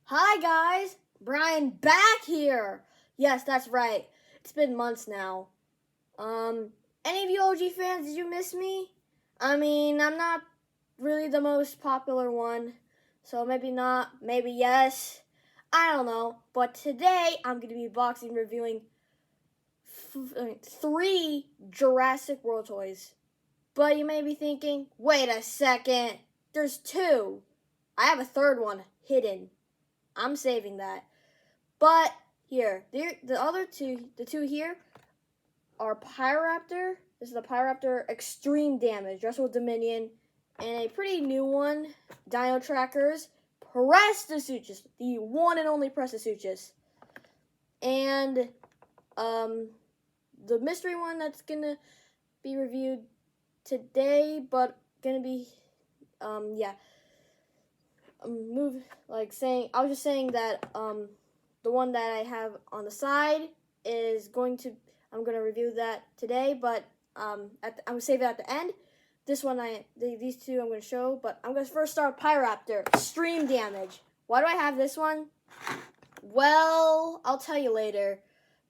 Hi guys, Brian back here. Yes, that's right. It's been months now. Any of you OG fans, did you miss me? I'm not really the most popular one, so maybe not, maybe yes. I don't know. But today I'm going to be boxing reviewing three Jurassic World toys. But you may be thinking, wait a second, there's two. I have a third one hidden. I'm saving that. But here, the other two, the two here are Pyroraptor. This is the Pyroraptor Extreme Damage, Jurassic World Dominion, and a pretty new one, Dino Trackers, Prestasuchus, the one and only Prestasuchus. And the mystery one that's gonna be reviewed today, but gonna be I was just saying that the one that I have on the side I'm going to review that today, but I'm going to save it at the end. This one, these two I'm going to show, but I'm going to first start with Pyroraptor, Extreme Damage. Why do I have this one? Well, I'll tell you later.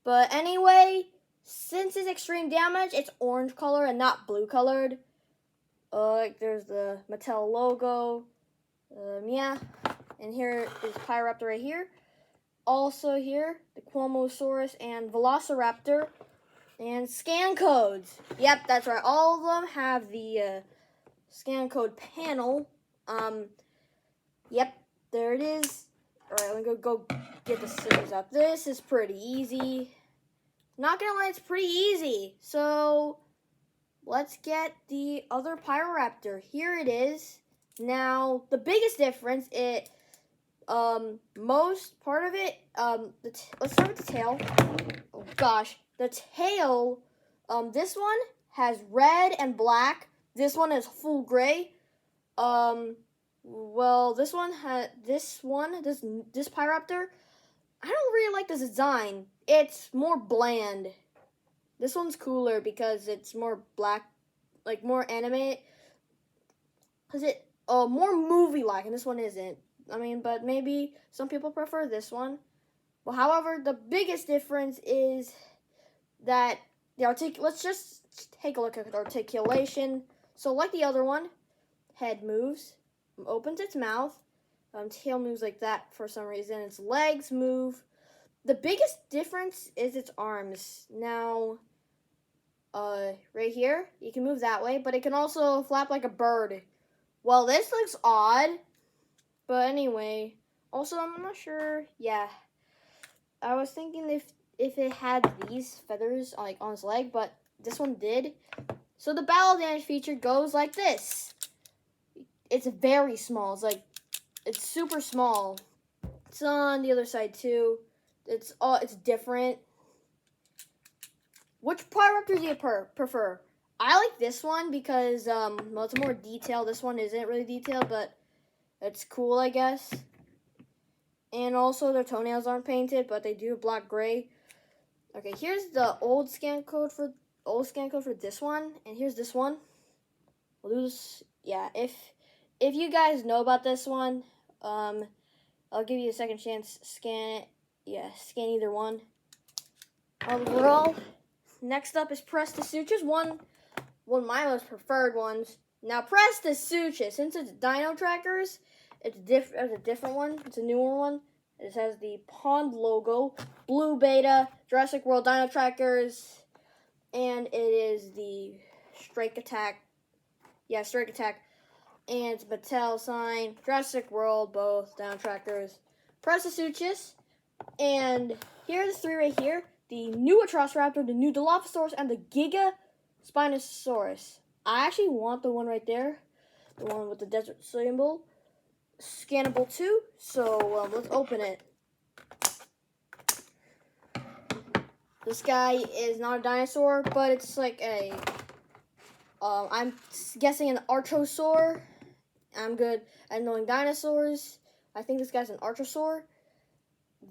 But anyway, since it's Extreme Damage, it's orange color and not blue colored. There's the Mattel logo. And here is Pyroraptor right here. Also here, the Quomosaurus and Velociraptor and scan codes. Yep, that's right. All of them have the scan code panel. Yep, there it is. All right, let me go get the scissors out. This is pretty easy. Not gonna lie, it's pretty easy. So let's get the other Pyroraptor. Here it is. Now, the biggest difference, most part of it, let's start with the tail. Oh gosh, the tail, this one has red and black. This one is full gray. Well, this Pyroraptor, I don't really like this design. It's more bland. This one's cooler because it's more black, like more anime. Cause it more movie-like, and this one isn't. But maybe some people prefer this one. Well, however, the biggest difference is that let's just take a look at the articulation. So, like the other one, head moves, opens its mouth, tail moves like that for some reason. Its legs move. The biggest difference is its arms. Now, right here, you can move that way, but it can also flap like a bird. Well, this looks odd, but anyway. Also, I'm not sure. Yeah, I was thinking if it had these feathers like on its leg, but this one did. So the battle damage feature goes like this. It's very small. It's super small. It's on the other side too. It's different. Which Pyroraptor do you prefer? I like this one because it's more detailed. This one isn't really detailed, but it's cool, I guess. And also their toenails aren't painted, but they do black gray. Okay, here's the old scan code for this one, and here's this one. We'll do this. Yeah, if you guys know about this one, I'll give you a second chance. Scan it. Yeah, scan either one. Overall, next up is Prestasuchus, one of my most preferred ones. Now, Prestasuchus, since it's Dino Trackers, it's a different one. It's a newer one. It has the pond logo, blue beta, Jurassic World Dino Trackers, and it is the Strike Attack. Yeah, Strike Attack. And it's Mattel sign, Jurassic World, both Dino Trackers, Prestasuchus. And here are the three right here. The new Atrociraptor, the new Dilophosaurus, and the Giga Spinosaurus. I actually want the one right there, the one with the desert symbol. Scannable too, so let's open it. This guy is not a dinosaur, but it's like I'm guessing an Archosaur. I'm good at knowing dinosaurs. I think this guy's an Archosaur.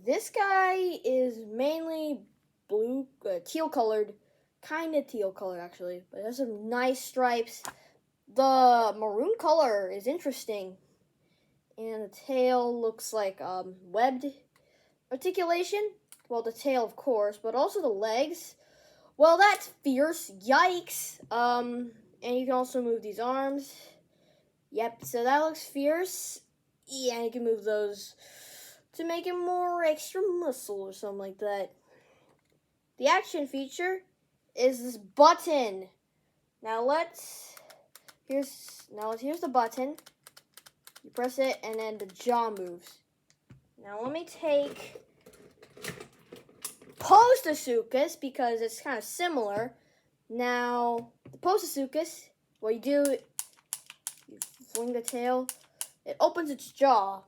This guy is mainly blue, teal colored, kind of teal color actually, but it has some nice stripes. The maroon color is interesting. And the tail looks like webbed articulation. Well, the tail, of course, but also the legs. Well, that's fierce. Yikes. And you can also move these arms. Yep, so that looks fierce. Yeah, you can move those to make it more extra muscle or something like that. The action feature is this button. Here's the button. You press it and then the jaw moves. Now let me take Postosuchus because it's kind of similar. Now, the Postosuchus, what you do, you fling the tail, it opens its jaw.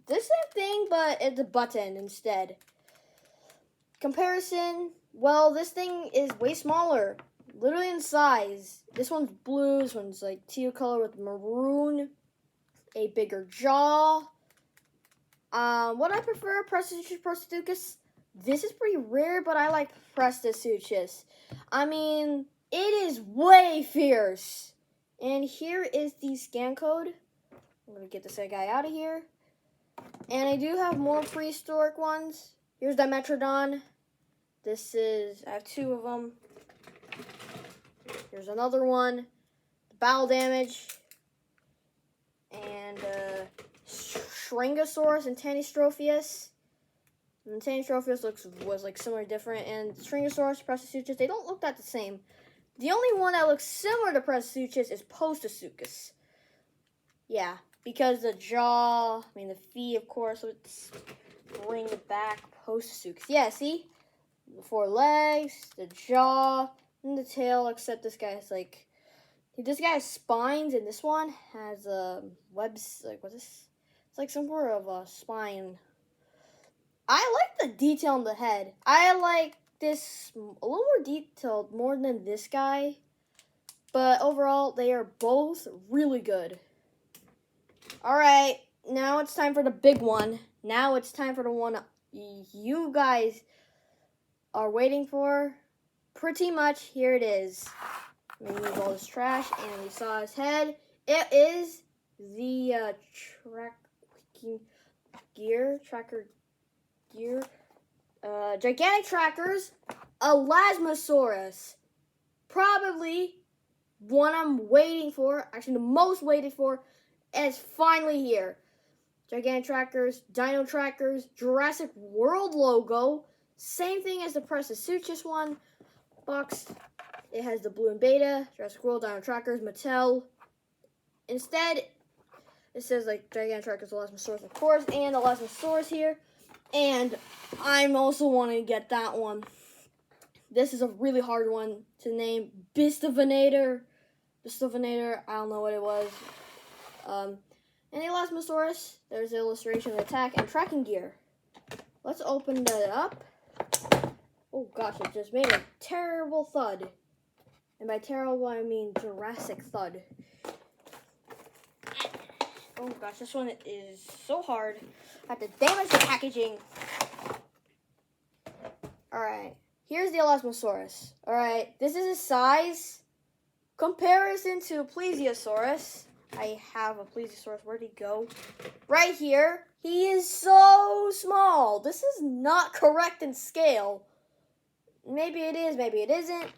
This same thing, but it's a button instead. Comparison, well, this thing is way smaller, literally in size. This one's blue, this one's like teal color with maroon, a bigger jaw. What I prefer, Postosuchus. This is pretty rare, but I like Postosuchus. I mean, it is way fierce. And here is the scan code. I'm going to get this guy out of here. And I do have more prehistoric ones. Here's Dimetrodon. I have 2 of them. Here's another one. Bowel damage. And Shringosaurus and Tanystropheus. And Tanystropheus was like similar, different, and Shringosaurus, Postosuchus, they don't look that the same. The only one that looks similar to Postosuchus is Postosuchus. Yeah, because the jaw, the feet, of course, let's bring it back, Postosuchus. Yeah, see? The 4 legs, the jaw, and the tail, except this guy has spines, and this one has webs, like, what's this? It's like some sort of a spine. I like the detail on the head. I like this a little more detailed, more than this guy. But overall, they are both really good. Alright, now it's time for the big one. Now it's time for the one you guys are waiting for. Pretty much, here it is. Let me move all this trash, and we saw his head. It is the Gigantic Trackers, Elasmosaurus. Probably one I'm waiting for, actually the most waited for, is finally here. Gigantic Trackers, Dino Trackers, Jurassic World logo. Same thing as the Postosuchus one. Box. It has the blue and beta, Jurassic World, Dino Trackers, Mattel. Instead, it says like Gigantic Trackers, Elasmosaurus, of course, and Elasmosaurus here. And I'm also wanting to get that one. This is a really hard one to name. Bistovinator, I don't know what it was. And the Elasmosaurus, there's the illustration of the attack and tracking gear. Let's open that up. Oh gosh, it just made a terrible thud. And by terrible, I mean Jurassic thud. Oh gosh, this one is so hard. I have to damage the packaging. Alright, here's the Elasmosaurus. Alright, this is his size. Comparison to Plesiosaurus. I have a Plesiosaurus. Where'd he go? Right here. He is so small. This is not correct in scale. Maybe it is, maybe it isn't.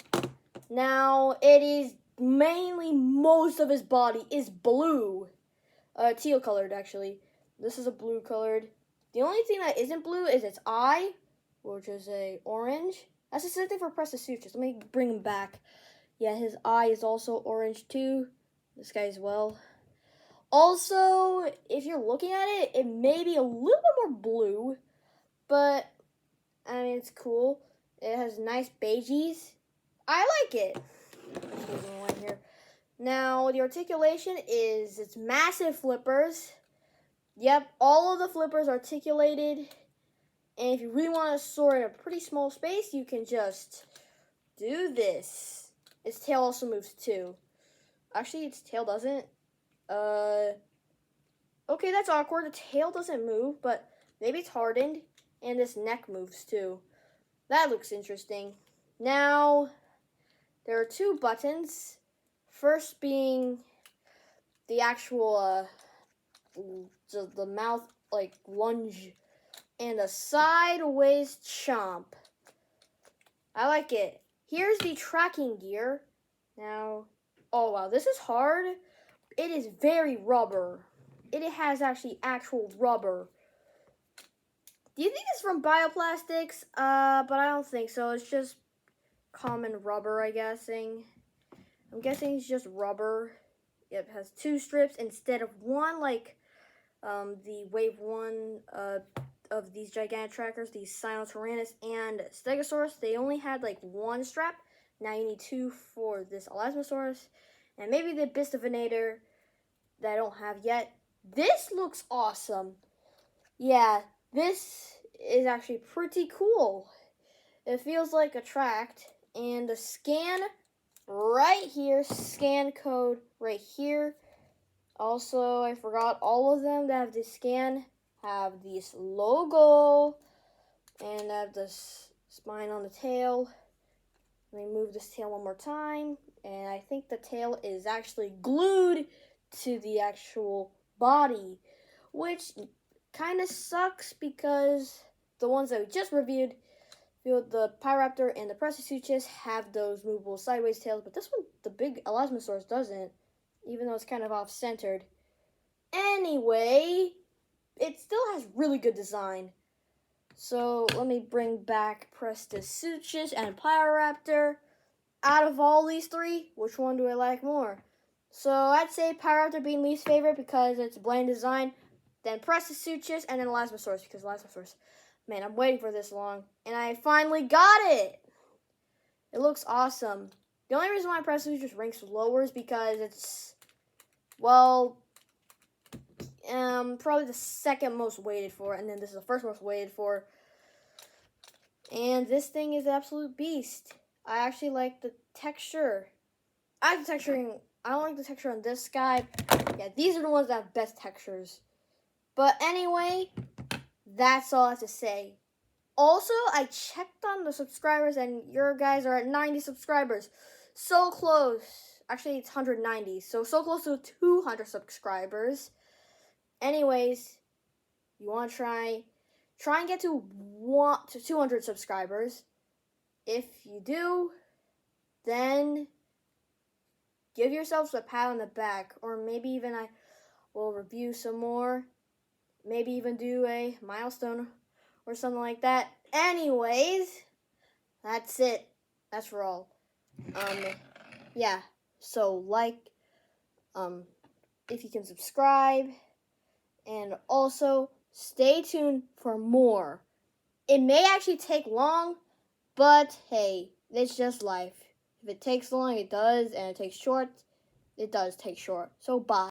Now, it is mainly, most of his body is blue. Teal colored, actually. This is a blue colored. The only thing that isn't blue is its eye, which is a orange. That's the same thing for Postosuchus. Let me bring him back. Yeah, his eye is also orange too. This guy as well. Also, if you're looking at it, it may be a little bit more blue, but I mean, it's cool. It has nice beiges. I like it. Excuse me, one here. Now, the articulation is its massive flippers. Yep, all of the flippers articulated. And if you really want to soar in a pretty small space, you can just do this. Its tail also moves too. Actually, its tail doesn't. Okay, that's awkward. The tail doesn't move, but maybe it's hardened. And this neck moves too. That looks interesting. Now, there are 2 buttons. First being the actual just the mouth like lunge, and a sideways chomp. I like it. Here's the tracking gear. Now, oh wow, this is hard. It is very rubber. It has actually actual rubber. Do you think it's from bioplastics? But I don't think so. It's just common rubber, I'm guessing it's just rubber. It has 2 strips instead of 1, like the Wave 1 of these gigantic trackers, these Sinotyrannus and Stegosaurus. They only had like 1 strap. Now you need 2 for this Elasmosaurus, and maybe the Bistivinator that I don't have yet. This looks awesome. Yeah, this is actually pretty cool. It feels like a tract, and the scan right here, scan code right here. Also, I forgot all of them that have the scan have this logo and have this spine on the tail. Let me move this tail one more time, and I think the tail is actually glued to the actual body, which kind of sucks because the ones that we just reviewed, the Pyroraptor and the Prestasuchus, have those movable sideways tails, but this one, the big Elasmosaurus, doesn't, even though it's kind of off-centered. Anyway, it still has really good design. So let me bring back Prestasuchus and Pyroraptor. Out of all these 3, which one do I like more? So I'd say Pyroraptor being least favorite because it's bland design, then Prestasuchus, and then Elasmosaurus because Elasmosaurus. Man, I'm waiting for this long, and I finally got it. It looks awesome. The only reason why Prestasuchus ranks lower is because it's, well, probably the second most waited for, and then this is the first most waited for. And this thing is an absolute beast. I actually like the texture. I don't like the texture on this guy. Yeah, these are the ones that have best textures. But anyway, that's all I have to say. Also, I checked on the subscribers, and your guys are at 90 subscribers. So close. Actually, it's 190. So close to 200 subscribers. Anyways, you want to try and get to 200 subscribers. If you do, then give yourselves a pat on the back, or maybe even I will review some more. Maybe even do a milestone or something like that. Anyways, that's it. That's for all. Yeah. So if you can subscribe, and also stay tuned for more. It may actually take long, but hey, it's just life. If it takes long, it does, and it takes short, it does take short. So bye.